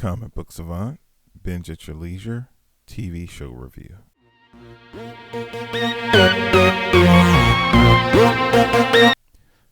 Comic Book Savant, Binge at Your Leisure, TV show review.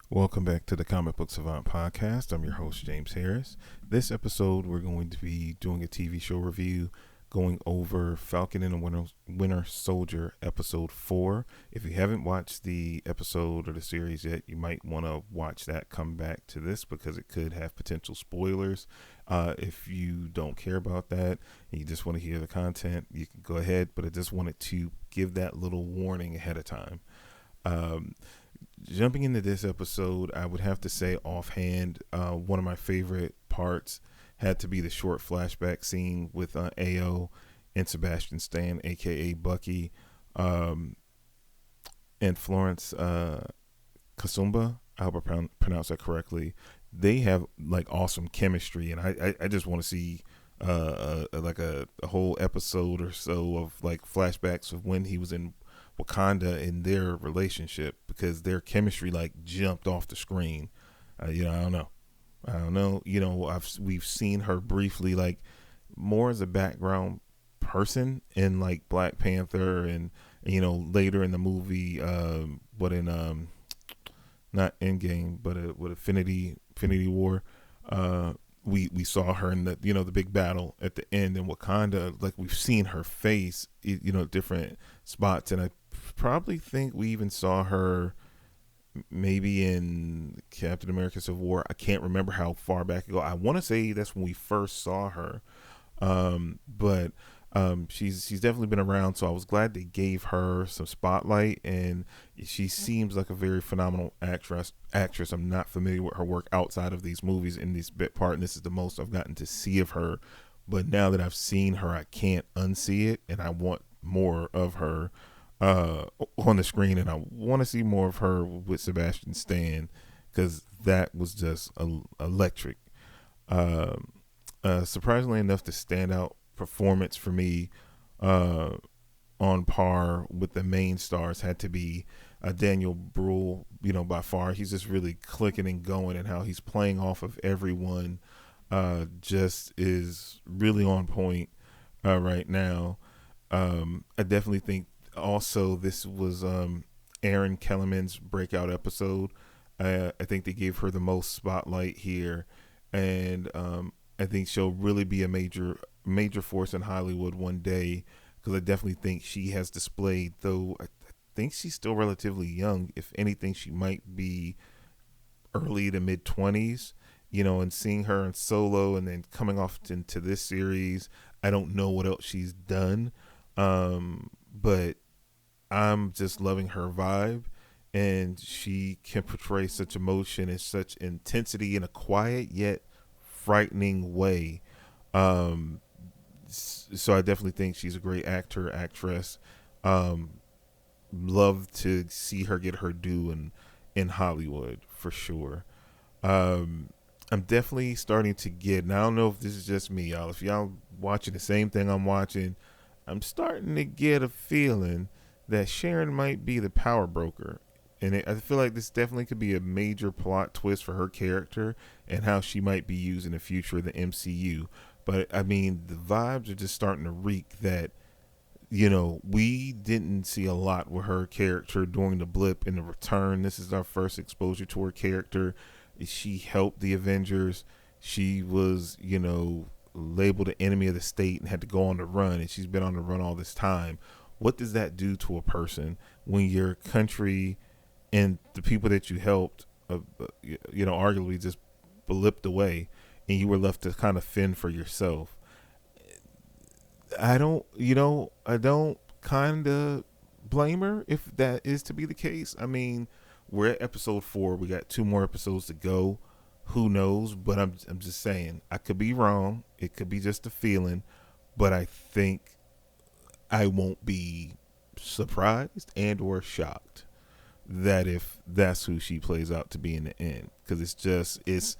Welcome back to the Comic Book Savant podcast. I'm your host, James Harris. This episode, we're going to be doing a TV show review, going over Falcon and the Winter Soldier episode 4. If you haven't watched the episode or the series yet, you might want to watch that, come back to this because it could have potential spoilers. If you don't care about that and you just want to hear the content, you can go ahead, but I just wanted to give that little warning ahead of time. Jumping into this episode, I would have to say offhand, one of my favorite parts had to be the short flashback scene with AO and Sebastian Stan, aka Bucky, and Florence Kasumba. I hope I pronounced that correctly. They have like awesome chemistry, and I just want to see like a whole episode or so of like flashbacks of when he was in Wakanda in their relationship, because their chemistry like jumped off the screen. I don't know. We've seen her briefly, like more as a background person in like Black Panther, and later in the movie, not Endgame, but with Infinity War, we saw her in the big battle at the end in Wakanda. Like we've seen her face, different spots, and I probably think we even saw her maybe in Captain America Civil War. I can't remember how far back ago. I want to say that's when we first saw her. But she's definitely been around, so I was glad they gave her some spotlight, and she seems like a very phenomenal actress. I'm not familiar with her work outside of these movies in this bit part, and this is the most I've gotten to see of her. But now that I've seen her, I can't unsee it, and I want more of her on the screen, and I want to see more of her with Sebastian Stan, because that was just electric. Surprisingly enough, the standout performance for me, on par with the main stars, had to be Daniel Bruhl. By far, he's just really clicking and going, and how he's playing off of everyone just is really on point right now. I definitely think also this was Erin Kellerman's breakout episode. I think they gave her the most spotlight here, and I think she'll really be a major force in Hollywood one day, because I definitely think she has displayed, though I think she's still relatively young, if anything she might be early to mid 20s, and seeing her in Solo and then coming off into this series, I don't know what else she's done, but I'm just loving her vibe, and she can portray such emotion and such intensity in a quiet yet frightening way. So I definitely think she's a great actress. Love to see her get her due in Hollywood for sure. I'm definitely starting to get, and I don't know if this is just me, y'all. If y'all watching the same thing I'm watching, I'm starting to get a feeling that Sharon might be the power broker. And I feel like this definitely could be a major plot twist for her character and how she might be used in the future of the MCU. But, I mean, the vibes are just starting to reek that, we didn't see a lot with her character during the blip and the return. This is our first exposure to her character. She helped the Avengers. She was, labeled an enemy of the state and had to go on the run, and she's been on the run all this time. What does that do to a person when your country and the people that you helped, arguably just blipped away, and you were left to kind of fend for yourself? I don't kind of blame her if that is to be the case. I mean, we're at episode 4. We got 2 more episodes to go. Who knows? But I'm just saying, I could be wrong. It could be just a feeling, but I think I won't be surprised and or shocked that if that's who she plays out to be in the end, because it's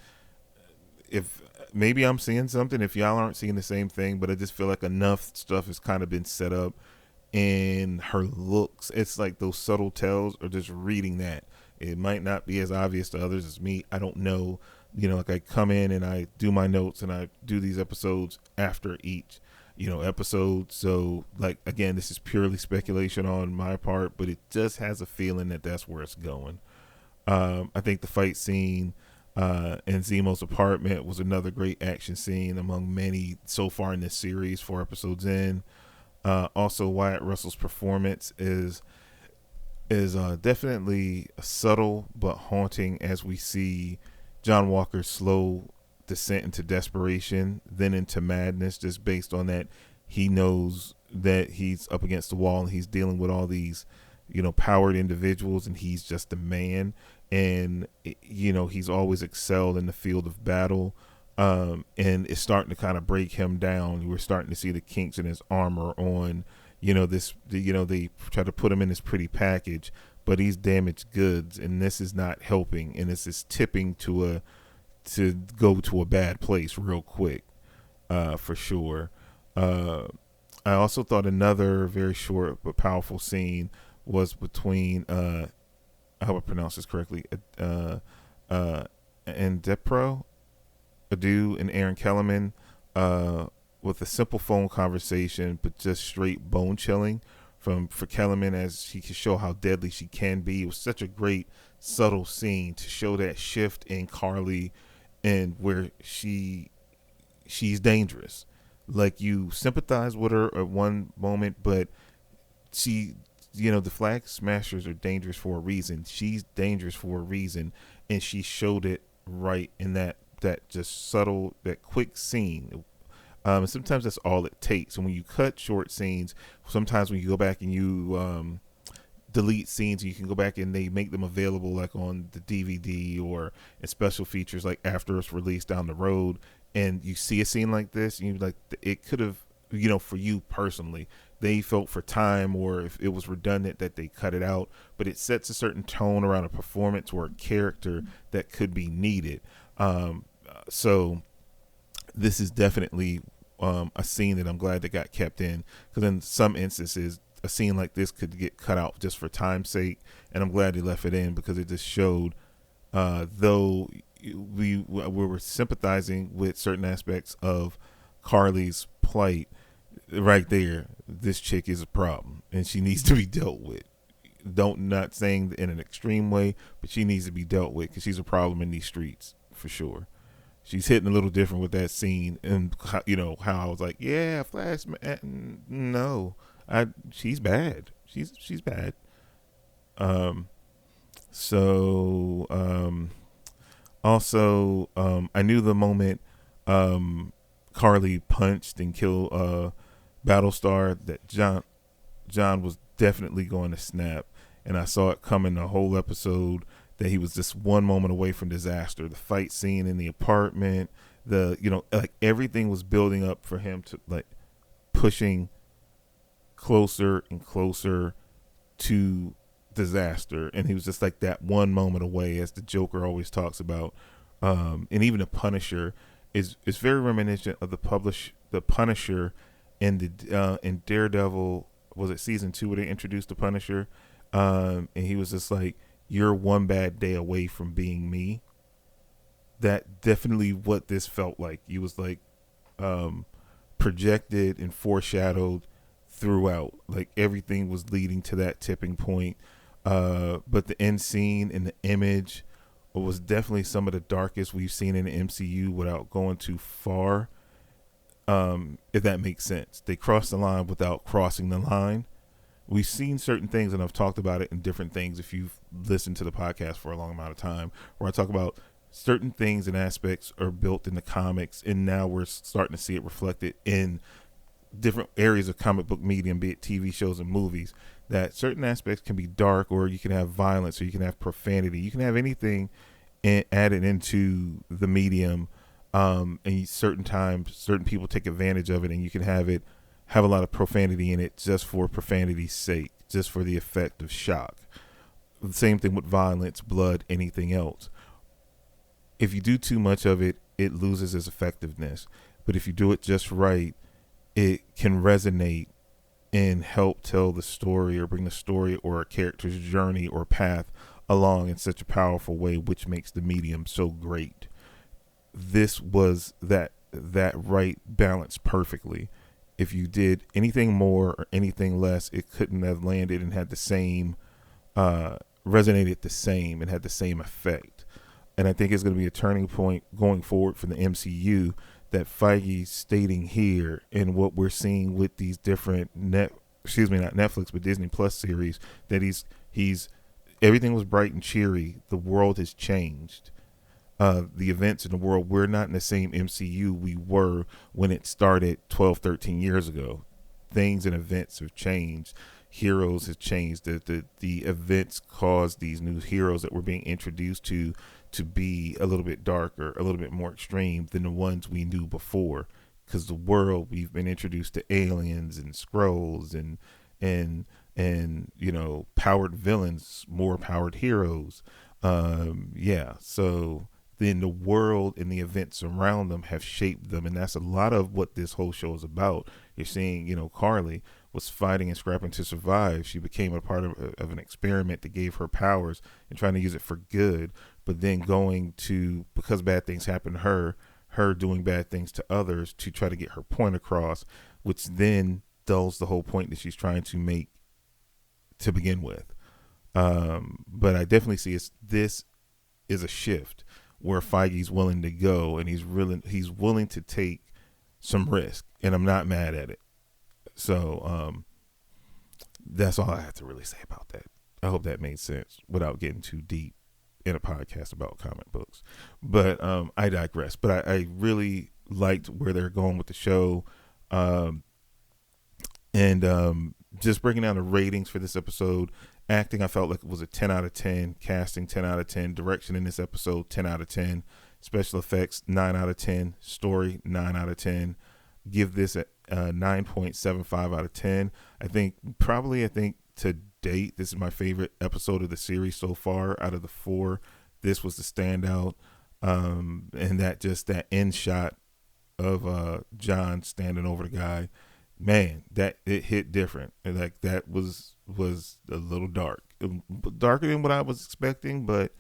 if maybe I'm seeing something, if y'all aren't seeing the same thing, but I just feel like enough stuff has kind of been set up in her looks. It's like those subtle tells, or just reading that. It might not be as obvious to others as me. I don't know. Like I come in and I do my notes and I do these episodes after each, episode. So like, again, this is purely speculation on my part, but it just has a feeling that that's where it's going. I think the fight scene in Zemo's apartment was another great action scene among many so far in this series, 4 episodes in. Also, Wyatt Russell's performance is definitely subtle but haunting as we see John Walker's slow descent into desperation, then into madness, just based on that he knows that he's up against the wall and he's dealing with all these, powered individuals, and he's just a man. And, he's always excelled in the field of battle. And it's starting to kind of break him down. We're starting to see the kinks in his armor on, they try to put him in this pretty package, but he's damaged goods, and this is not helping, and this is tipping to go to a bad place real quick, for sure. I also thought another very short but powerful scene was between, I hope I pronounce this correctly, and Depro, Adu, and Aaron Kellerman, with a simple phone conversation, but just straight bone chilling for Kellerman, as she can show how deadly she can be. It was such a great subtle scene to show that shift in Carly, and where she's dangerous. Like, you sympathize with her at one moment, but she, the Flag Smashers are dangerous for a reason. She's dangerous for a reason, and she showed it right in that just subtle, that quick scene. And sometimes that's all it takes. And when you cut short scenes, sometimes when you go back and you delete scenes, you can go back and they make them available like on the DVD or in special features like after it's released down the road. And you see a scene like this, and you like, it could have, for you personally, they felt for time, or if it was redundant that they cut it out, but it sets a certain tone around a performance or a character that could be needed. So this is definitely a scene that I'm glad that got kept in, because in some instances a scene like this could get cut out just for time's sake, and I'm glad they left it in because it just showed, though we were sympathizing with certain aspects of Carly's plight, right there, this chick is a problem and she needs to be dealt with. Not saying in an extreme way, but she needs to be dealt with because she's a problem in these streets for sure. She's hitting a little different with that scene, and how I was like, yeah, Flash, no, she's bad. She's bad. Also, I knew the moment Carly punched and killed Battlestar that John was definitely going to snap, and I saw it coming the whole episode, that he was just one moment away from disaster. The fight scene in the apartment, like everything was building up for him to like pushing closer and closer to disaster, and he was just like that one moment away, as the Joker always talks about. And even the Punisher is very reminiscent of the Punisher in Daredevil. Was it season 2 where they introduced the Punisher? And he was just like, you're one bad day away from being me. That definitely what this felt like. He was like projected and foreshadowed throughout. Like everything was leading to that tipping point. But the end scene and the image was definitely some of the darkest we've seen in the MCU without going too far. If that makes sense. They crossed the line without crossing the line. We've seen certain things, and I've talked about it in different things if you've listened to the podcast for a long amount of time, where I talk about certain things and aspects are built in the comics, and now we're starting to see it reflected in different areas of comic book medium, be it TV shows and movies, that certain aspects can be dark, or you can have violence, or you can have profanity. You can have anything added into the medium, and certain times, certain people take advantage of it, and you can have a lot of profanity in it just for profanity's sake, just for the effect of shock. The same thing with violence, blood, anything else. If you do too much of it, it loses its effectiveness. But if you do it just right, it can resonate and help tell the story, or bring the story or a character's journey or path along in such a powerful way, which makes the medium so great. this was that right balance perfectly. If you did anything more or anything less, it couldn't have landed and had the same resonated the same and had the same effect. And I think it's going to be a turning point going forward for the MCU, that Feige's stating here and what we're seeing with these different not Netflix, but Disney Plus series, that he's everything was bright and cheery. The world has changed. The events in the world, we're not in the same MCU we were when it started 12, 13 years ago. Things and events have changed. Heroes have changed. The events caused these new heroes that we're being introduced to be a little bit darker, a little bit more extreme than the ones we knew before. Because the world, we've been introduced to aliens and Skrulls and powered villains, more powered heroes. So then the world and the events around them have shaped them, and that's a lot of what this whole show is about. You're seeing, Carly was fighting and scrapping to survive. She became a part of an experiment that gave her powers and trying to use it for good, but then going to, because bad things happened to her doing bad things to others to try to get her point across, which then dulls the whole point that she's trying to make to begin with. But I definitely see this is a shift where Feige's willing to go, and he's willing to take some risk, and I'm not mad at it. So that's all I have to really say about that. I hope that made sense without getting too deep in a podcast about comic books. But I digress. But I really liked where they're going with the show. And just breaking down the ratings for this episode. Acting, I felt like it was a 10 out of 10. Casting, 10 out of 10. Direction in this episode, 10 out of 10. Special effects, 9 out of 10. Story, 9 out of 10. Give this a 9.75 out of 10. I think to date, this is my favorite episode of the series so far. Out of the 4, this was the standout. And that end shot of John standing over the guy, man, that it hit different. And like that was a little darker than what I was expecting, but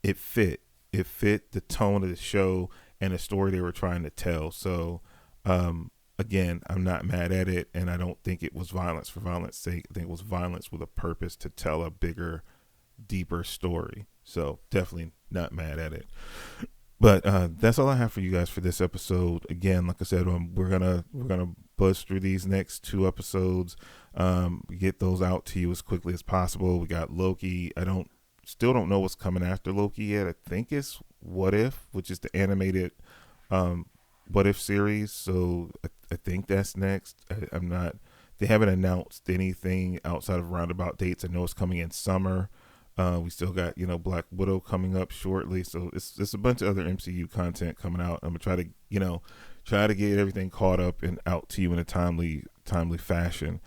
it fit the tone of the show and the story they were trying to tell. So again, I'm not mad at it, and I don't think it was violence for violence sake. I think it was violence with a purpose to tell a bigger, deeper story. So definitely not mad at it. But that's all I have for you guys for this episode. Again, like I said, we're gonna buzz through these next 2 episodes, get those out to you as quickly as possible. We got Loki. Still don't know what's coming after Loki yet. I think it's What If, which is the animated What If series. So I think that's next. They haven't announced anything outside of roundabout dates. I know it's coming in summer. We still got, Black Widow coming up shortly. So it's a bunch of other MCU content coming out. I'm going to try to get everything caught up and out to you in a timely fashion.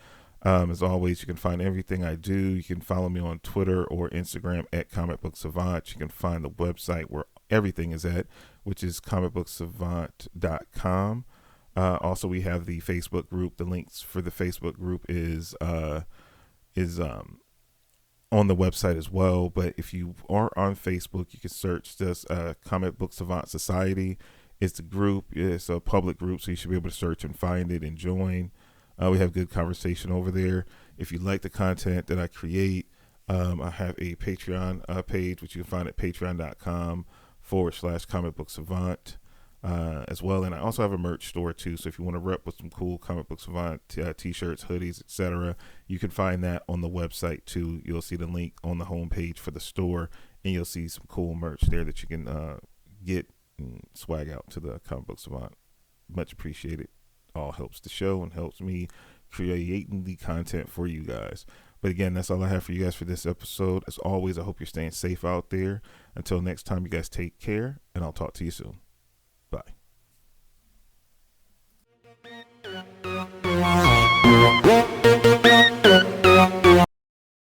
As always, you can find everything I do. You can follow me on Twitter or Instagram at Comic Book Savant. You can find the website where everything is at, which is comicbooksavant.com. Also, we have the Facebook group. The links for the Facebook group is on the website as well. But if you are on Facebook, you can search this Comic Book Savant Society. It's a group. It's a public group, so you should be able to search and find it and join. We have good conversation over there. If you like the content that I create, I have a Patreon page, which you can find at patreon.com/Comic Book Savant as well. And I also have a merch store too. So if you want to rep with some cool Comic Book Savant t-shirts, hoodies, etc., you can find that on the website too. You'll see the link on the homepage for the store, and you'll see some cool merch there that you can get and swag out to the Comic Book Savant. Much appreciated. All helps the show and helps me creating the content for you guys. But again, that's all I have for you guys for this episode. As always, I hope you're staying safe out there. Until next time, you guys take care, and I'll talk to you soon. Bye.